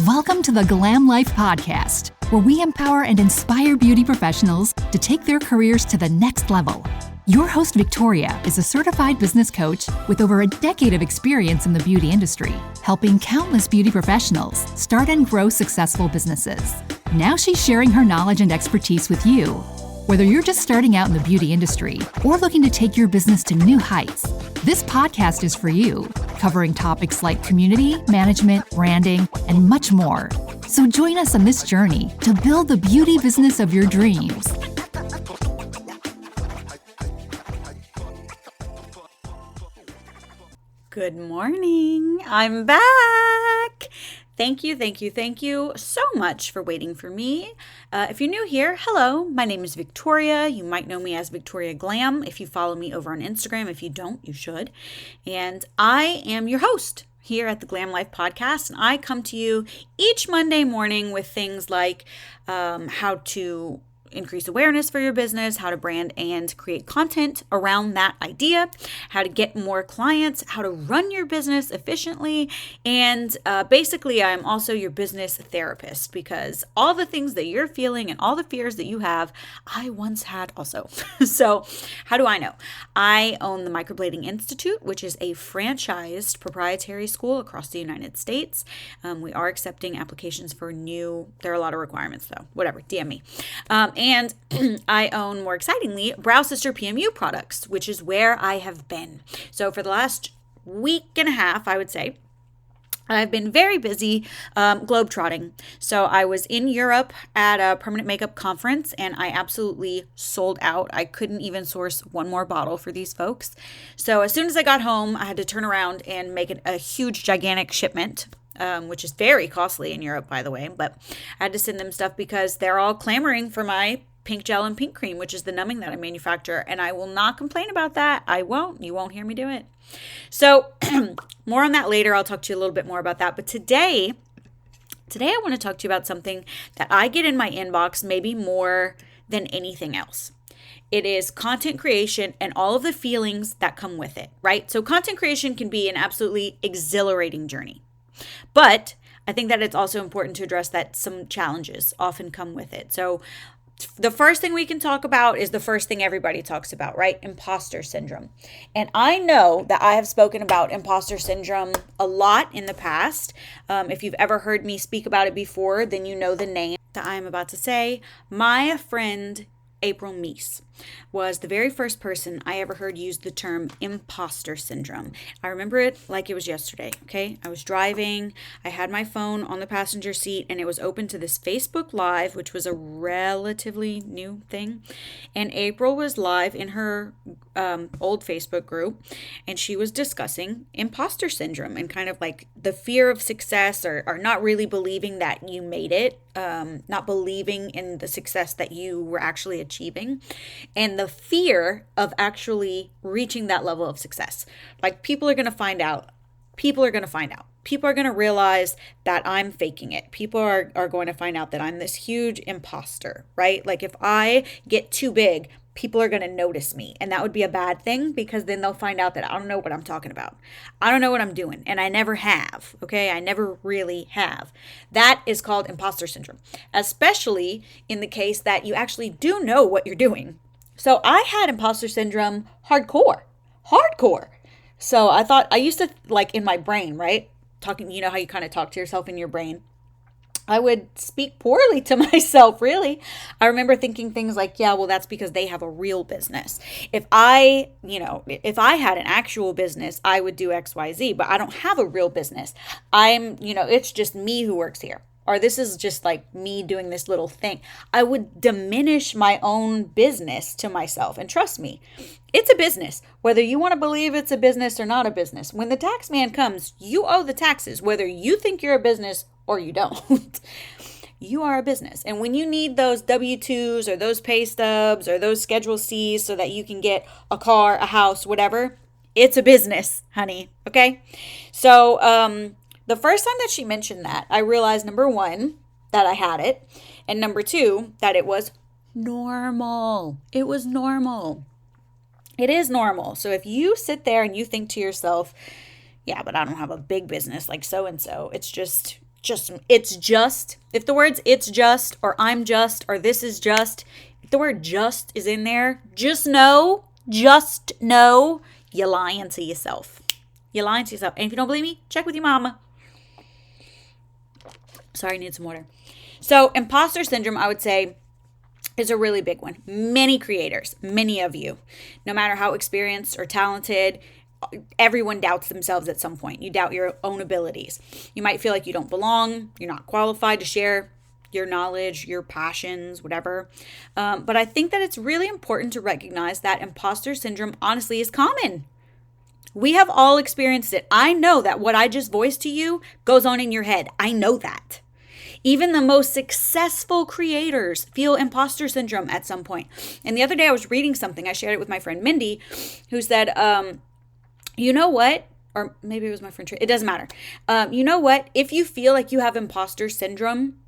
Welcome to the Glam Life Podcast, where we empower and inspire beauty professionals to take their careers to the next level. Your host, Victoria, is a certified business coach with over a decade of experience in the beauty industry, helping countless beauty professionals start and grow successful businesses. Now she's sharing her knowledge and expertise with you. Whether you're just starting out in the beauty industry or looking to take your business to new heights, this podcast is for you, covering topics like community, management, branding, and much more. So join us on this journey to build the beauty business of your dreams. Good morning. I'm back. Thank you so much for waiting for me. If you're new here, hello, my name is Victoria. You might know me as Victoria Glam if you follow me over on Instagram. If you don't, you should. And I am your host here at the Glam Life Podcast. And I come to you each Monday morning with things like how to increase awareness for your business, how to brand and create content around that idea, how to get more clients, how to run your business efficiently, and basically I'm also your business therapist because all the things that you're feeling and all the fears that you have, I once had also. So how do I know? I own the Microblading Institute, which is a franchised proprietary school across the United States. We are accepting applications for there are a lot of requirements though, whatever, DM me. And I own, more excitingly, Brow Sister PMU products, which is where I have been. So for the last week and a half, I would say, I've been very busy globetrotting. So I was in Europe at a permanent makeup conference and I absolutely sold out. I couldn't even source one more bottle for these folks. So as soon as I got home, I had to turn around and make a huge, gigantic shipment. Which is very costly in Europe, by the way, but I had to send them stuff because they're all clamoring for my pink gel and pink cream, which is the numbing that I manufacture, and I will not complain about that. I won't. You won't hear me do it. So more on that later. I'll talk to you a little bit more about that. But today I want to talk to you about something that I get in my inbox maybe more than anything else. It is content creation and all of the feelings that come with it, right? So content creation can be an absolutely exhilarating journey. But I think that it's also important to address that some challenges often come with it. So the first thing we can talk about is the first thing everybody talks about, right? Imposter syndrome. And I know that I have spoken about imposter syndrome a lot in the past. If you've ever heard me speak about it before, then you know the name that I am about to say. My friend April Meese was the very first person I ever heard use the term imposter syndrome. I remember it like it was yesterday, okay? I was driving, I had my phone on the passenger seat, and it was open to this Facebook Live, which was a relatively new thing. And April was live in her old Facebook group, and she was discussing imposter syndrome and kind of like the fear of success or not really believing that you made it, not believing in the success that you were actually achieving. And the fear of actually reaching that level of success. Like people are going to find out. People are going to realize that I'm faking it. People are going to find out that I'm this huge imposter, right? Like if I get too big, people are going to notice me. And that would be a bad thing because then they'll find out that I don't know what I'm talking about. I don't know what I'm doing. And I never have. Okay. I never really have. That is called imposter syndrome, especially in the case that you actually do know what you're doing. So I had imposter syndrome hardcore. So I used to like in my brain, right? Talking, you know how you kind of talk to yourself in your brain. I would speak poorly to myself, really. I remember thinking things like, yeah, well, that's because they have a real business. If I had an actual business, I would do X, Y, Z, but I don't have a real business. It's just me who works here. Or this is just like me doing this little thing. I would diminish my own business to myself. And trust me, it's a business. Whether you want to believe it's a business or not a business. When the tax man comes, you owe the taxes, whether you think you're a business or you don't. You are a business. And when you need those W-2s or those pay stubs or those Schedule Cs so that you can get a car, a house, whatever, it's a business, honey. Okay? So, the first time that she mentioned that, I realized, number one, that I had it. And number two, that it was normal. It was normal. It is normal. So if you sit there and you think to yourself, yeah, but I don't have a big business like so-and-so. It's just if the words it's just or I'm just or this is just, if the word just is in there, just know you're lying to yourself. You're lying to yourself. And if you don't believe me, check with your mama. Sorry, I need some water. So imposter syndrome, I would say, is a really big one. Many creators, many of you, no matter how experienced or talented, everyone doubts themselves at some point. You doubt your own abilities. You might feel like you don't belong. You're not qualified to share your knowledge, your passions, whatever. But I think that it's really important to recognize that imposter syndrome honestly is common. We have all experienced it. I know that what I just voiced to you goes on in your head. I know that. Even the most successful creators feel imposter syndrome at some point. And the other day I was reading something. I shared it with my friend Mindy, who said, you know what? Or maybe it was my friend Trey. It doesn't matter. You know what? If you feel like you have imposter syndrome,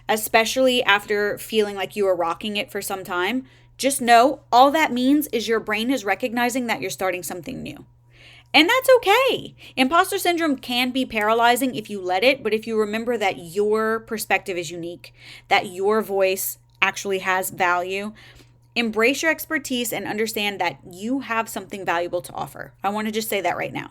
especially after feeling like you were rocking it for some time, just know all that means is your brain is recognizing that you're starting something new. And that's okay. Imposter syndrome can be paralyzing if you let it, but if you remember that your perspective is unique, that your voice actually has value, embrace your expertise and understand that you have something valuable to offer. I want to just say that right now.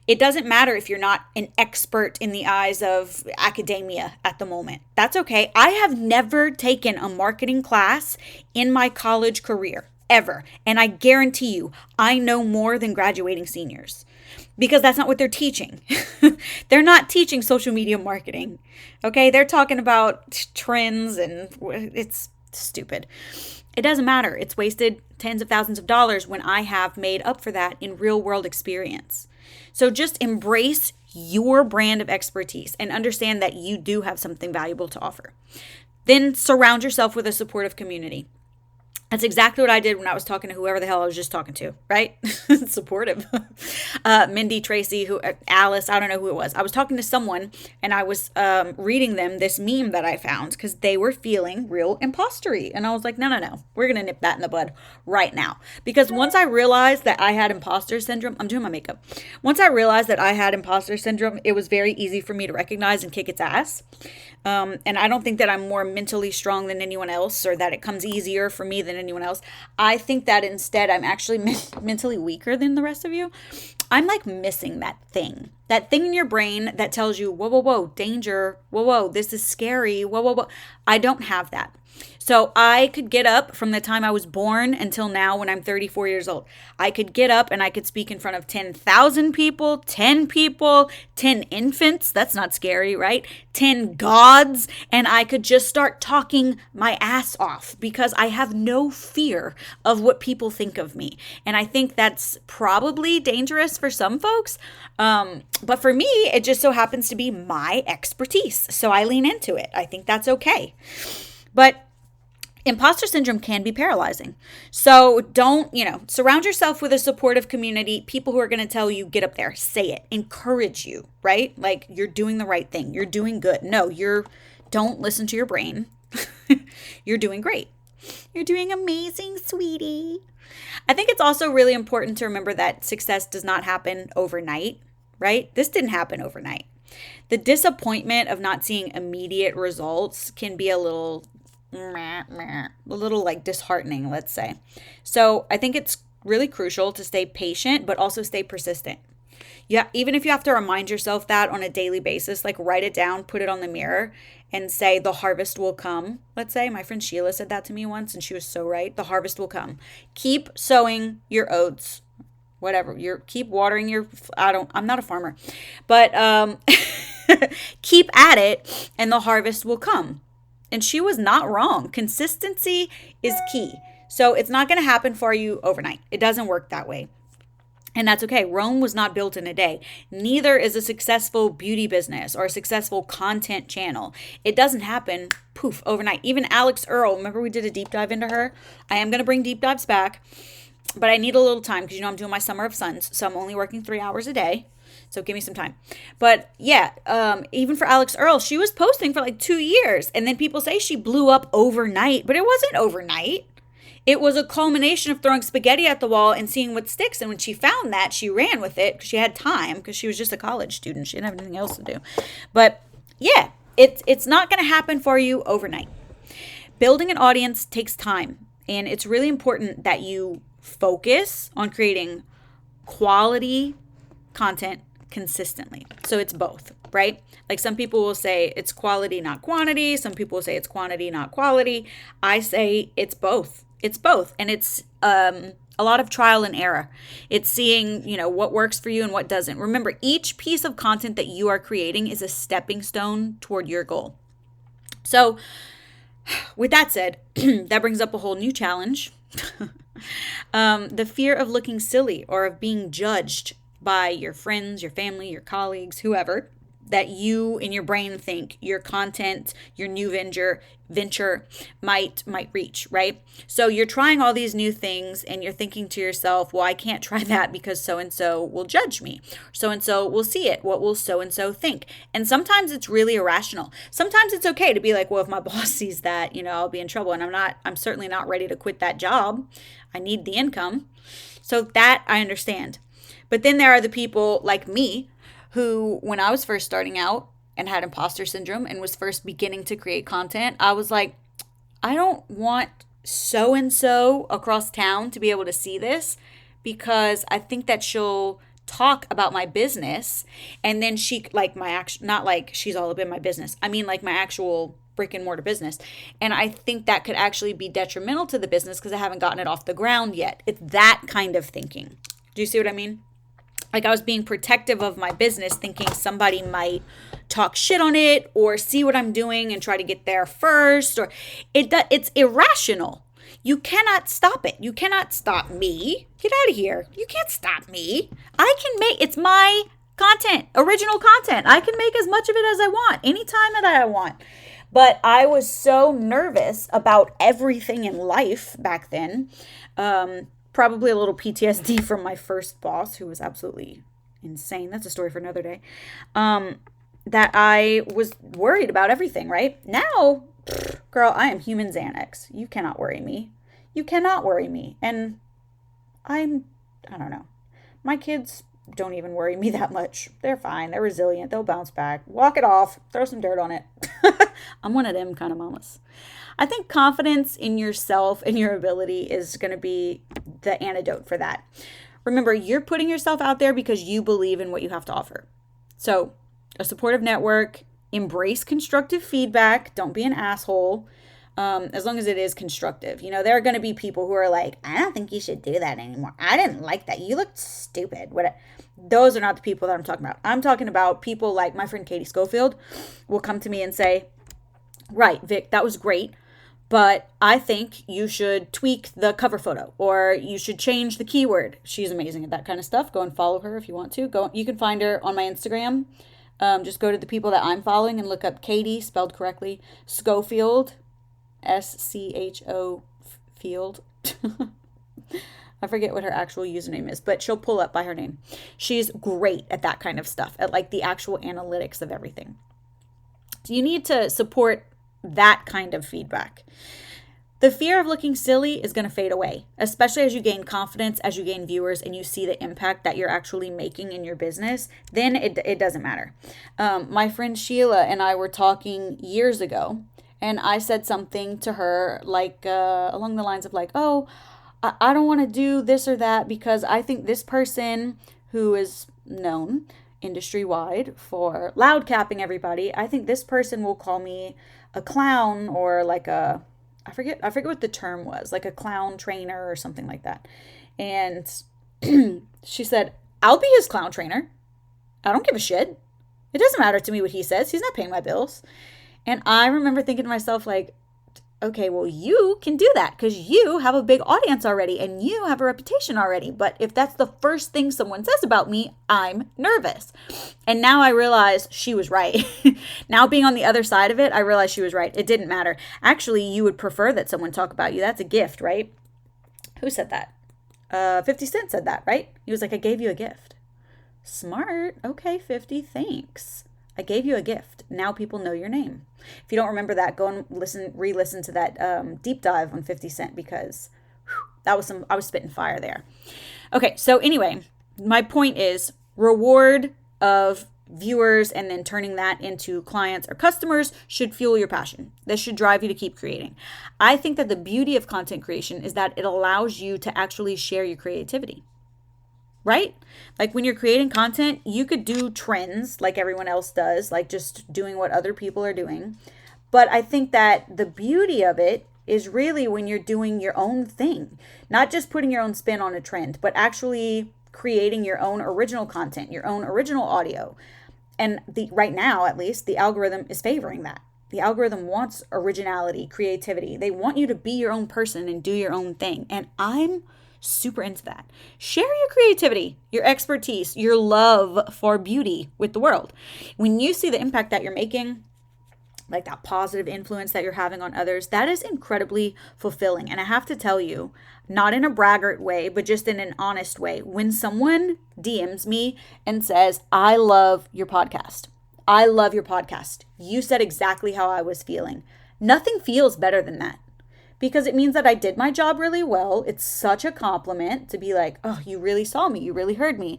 It doesn't matter if you're not an expert in the eyes of academia at the moment. That's okay. I have never taken a marketing class in my college career, ever. And I guarantee you, I know more than graduating seniors because that's not what they're teaching. They're not teaching social media marketing. Okay. They're talking about trends and it's stupid. It doesn't matter. It's wasted tens of thousands of dollars when I have made up for that in real world experience. So just embrace your brand of expertise and understand that you do have something valuable to offer. Then surround yourself with a supportive community. That's exactly what I did when I was talking to whoever the hell I was just talking to, right? Supportive. Mindy, Tracy, Alice, I don't know who it was. I was talking to someone and I was reading them this meme that I found because they were feeling real impostery. And I was like, no. We're going to nip that in the bud right now. Because once I realized that I had imposter syndrome, I'm doing my makeup. Once I realized that I had imposter syndrome, it was very easy for me to recognize and kick its ass. And I don't think that I'm more mentally strong than anyone else or that it comes easier for me than anyone else. I think that instead I'm actually mentally weaker than the rest of you. I'm like missing that thing in your brain that tells you, whoa, danger. Whoa, this is scary. Whoa. I don't have that. So I could get up from the time I was born until now when I'm 34 years old. I could get up and I could speak in front of 10,000 people, 10 people, 10 infants. That's not scary, right? 10 gods. And I could just start talking my ass off because I have no fear of what people think of me. And I think that's probably dangerous for some folks. But for me, it just so happens to be my expertise. So I lean into it. I think that's okay. But imposter syndrome can be paralyzing. So don't, surround yourself with a supportive community, people who are going to tell you, get up there, say it, encourage you, right? Like you're doing the right thing. You're doing good. No, don't listen to your brain. You're doing great. You're doing amazing, sweetie. I think it's also really important to remember that success does not happen overnight, right? This didn't happen overnight. The disappointment of not seeing immediate results can be a little like disheartening, let's say. So I think it's really crucial to stay patient, but also stay persistent. Yeah, even if you have to remind yourself that on a daily basis, like write it down, put it on the mirror and say the harvest will come. Let's say my friend Sheila said that to me once and she was so right. The harvest will come. Keep sowing your oats, whatever. Keep watering I'm not a farmer, but keep at it and the harvest will come. And she was not wrong. Consistency is key. So it's not going to happen for you overnight. It doesn't work that way. And that's okay. Rome was not built in a day. Neither is a successful beauty business or a successful content channel. It doesn't happen, poof, overnight. Even Alex Earle, remember we did a deep dive into her? I am going to bring deep dives back, but I need a little time because I'm doing my Summer of Suns. So I'm only working 3 hours a day. So give me some time. But yeah, even for Alex Earle, she was posting for like 2 years. And then people say she blew up overnight, but it wasn't overnight. It was a culmination of throwing spaghetti at the wall and seeing what sticks. And when she found that, she ran with it because she had time because she was just a college student. She didn't have anything else to do. But yeah, it's not going to happen for you overnight. Building an audience takes time, and it's really important that you focus on creating quality content consistently. So it's both, right? Like some people will say it's quality, not quantity. Some people will say it's quantity, not quality. I say it's both. It's both. And it's a lot of trial and error. It's seeing, what works for you and what doesn't. Remember, each piece of content that you are creating is a stepping stone toward your goal. So with that said, that brings up a whole new challenge. The fear of looking silly or of being judged by your friends, your family, your colleagues, whoever, that you in your brain think your content, your new venture might reach, right? So you're trying all these new things and you're thinking to yourself, well, I can't try that because so-and-so will judge me. So-and-so will see it. What will so-and-so think? And sometimes it's really irrational. Sometimes it's okay to be like, well, if my boss sees that, I'll be in trouble. And I'm certainly not ready to quit that job. I need the income. So that I understand. But then there are the people like me who, when I was first starting out and had imposter syndrome and was first beginning to create content, I was like, I don't want so-and-so across town to be able to see this because I think that she'll talk about my business. And then she, like not like she's all up in my business. I mean, like my actual brick and mortar business. And I think that could actually be detrimental to the business because I haven't gotten it off the ground yet. It's that kind of thinking. Do you see what I mean? Like I was being protective of my business, thinking somebody might talk shit on it or see what I'm doing and try to get there first. Or it's irrational. You cannot stop it. You cannot stop me. Get out of here. You can't stop me. It's my content, original content. I can make as much of it as I want, anytime that I want. But I was so nervous about everything in life back then. Probably a little PTSD from my first boss, who was absolutely insane. That's a story for another day. That I was worried about everything, right? Now, girl, I am human Xanax. You cannot worry me. You cannot worry me. And I don't know. My kids don't even worry me that much. They're fine. They're resilient. They'll bounce back. Walk it off. Throw some dirt on it. I'm one of them kind of mamas. I think confidence in yourself and your ability is going to be the antidote for that. Remember, you're putting yourself out there because you believe in what you have to offer. So, a supportive network, embrace constructive feedback. Don't be an asshole. As long as it is constructive. There are going to be people who are like, I don't think you should do that anymore. I didn't like that. You looked stupid. Those are not the people that I'm talking about. I'm talking about people like my friend Katie Schofield will come to me and say, right, Vic, that was great. But I think you should tweak the cover photo or you should change the keyword. She's amazing at that kind of stuff. Go and follow her if you want to. You can find her on my Instagram. Just go to the people that I'm following and look up Katie, spelled correctly, Schofield, SCHO Field. I forget what her actual username is, but she'll pull up by her name. She's great at that kind of stuff, at like the actual analytics of everything. So you need to support that kind of feedback. The fear of looking silly is going to fade away, especially as you gain confidence, as you gain viewers, and you see the impact that you're actually making in your business. Then it doesn't matter. My friend Sheila and I were talking years ago, and I said something to her like along the lines of like, oh, I don't want to do this or that because I think this person who is known industry-wide for loud capping everybody, I think this person will call me a clown or like I forget what the term was, like a clown trainer or something like that. And she said, I'll be his clown trainer. I don't give a shit. It doesn't matter to me what he says. He's not paying my bills. And I remember thinking to myself, like, okay, well, you can do that because you have a big audience already and you have a reputation already. But if that's the first thing someone says about me, I'm nervous. And now I realize she was right. Now being on the other side of it, I realize she was right. It didn't matter. Actually, you would prefer that someone talk about you. That's a gift, right? Who said that? 50 Cent said that, right? He was like, I gave you a gift. Smart. Okay, 50, thanks. I gave you a gift. Now people know your name. If you don't remember that, go and re-listen to that deep dive on 50 Cent because I was spitting fire there. Okay, so anyway, my point is reward of viewers and then turning that into clients or customers should fuel your passion. This should drive you to keep creating. I think that the beauty of content creation is that it allows you to actually share your creativity, right? Like when you're creating content, you could do trends like everyone else does, like just doing what other people are doing. But I think that the beauty of it is really when you're doing your own thing, not just putting your own spin on a trend, but actually creating your own original content, your own original audio. And right now, at least, the algorithm is favoring that. The algorithm wants originality, creativity. They want you to be your own person and do your own thing. And I'm super into that. Share your creativity, your expertise, your love for beauty with the world. When you see the impact that you're making, like that positive influence that you're having on others, that is incredibly fulfilling. And I have to tell you, not in a braggart way, but just in an honest way, when someone DMs me and says, I love your podcast. I love your podcast. You said exactly how I was feeling. Nothing feels better than that, because it means that I did my job really well. It's such a compliment to be like, oh, you really saw me. You really heard me.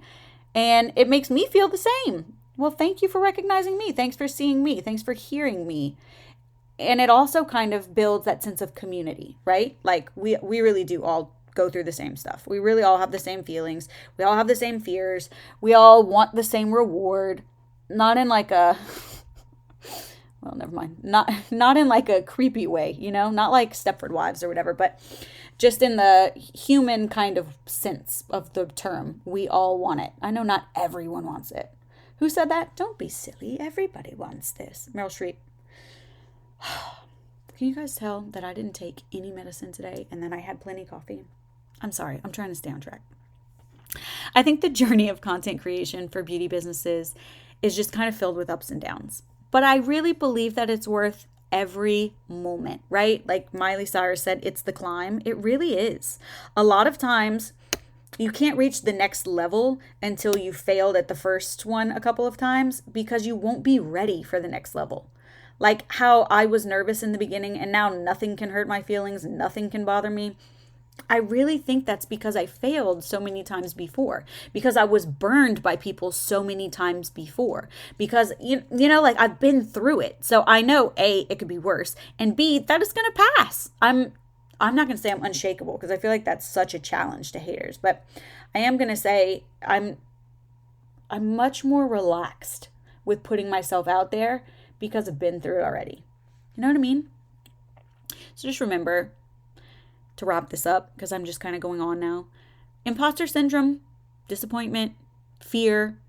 And it makes me feel the same. Well, thank you for recognizing me. Thanks for seeing me. Thanks for hearing me. And it also kind of builds that sense of community, right? Like we really do all go through the same stuff. We really all have the same feelings. We all have the same fears. We all want the same reward. Not in like a, well, never mind. Not in like a creepy way, you know, not like Stepford Wives or whatever, but just in the human kind of sense of the term. We all want it. I know not everyone wants it. Who said that? Don't be silly. Everybody wants this. Meryl Streep. Can you guys tell that I didn't take any medicine today and then I had plenty of coffee? I'm sorry. I'm trying to stay on track. I think the journey of content creation for beauty businesses is just kind of filled with ups and downs. But I really believe that it's worth every moment, right? Like Miley Cyrus said, it's the climb. It really is. A lot of times, you can't reach the next level until you failed at the first one a couple of times, because you won't be ready for the next level. Like how I was nervous in the beginning and now nothing can hurt my feelings, nothing can bother me. I really think that's because I failed so many times before, because I was burned by people so many times before, because, you know, like I've been through it. So I know A, it could be worse, and B, that is going to pass. I'm not going to say I'm unshakable, because I feel like that's such a challenge to haters, but I am going to say I'm much more relaxed with putting myself out there because I've been through it already. You know what I mean? So just remember, to wrap this up, because I'm just kind of going on now, imposter syndrome, disappointment, fear,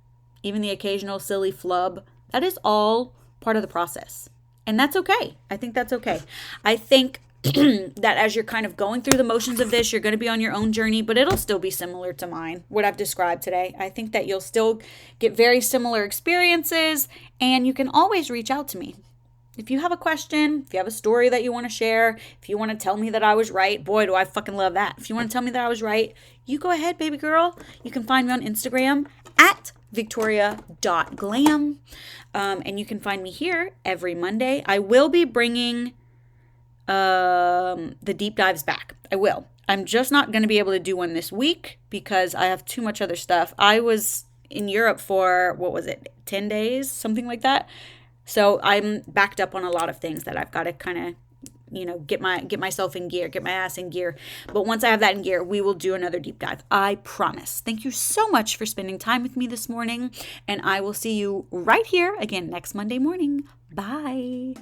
even the occasional silly flub, that is all part of the process. And that's okay. I think that's okay. I think that as you're kind of going through the motions of this, you're going to be on your own journey, but it'll still be similar to mine, what I've described today. I think that you'll still get very similar experiences, and you can always reach out to me. If you have a question, if you have a story that you want to share, if you want to tell me that I was right, boy, do I fucking love that. If you want to tell me that I was right, you go ahead, baby girl. You can find me on Instagram at victoria.glam. And you can find me here every Monday. I will be bringing the deep dives back. I will. I'm just not going to be able to do one this week because I have too much other stuff. I was in Europe for, 10 days, something like that. So I'm backed up on a lot of things that I've got to kind of, get myself in gear, get my ass in gear. But once I have that in gear, we will do another deep dive. I promise. Thank you so much for spending time with me this morning. And I will see you right here again next Monday morning. Bye.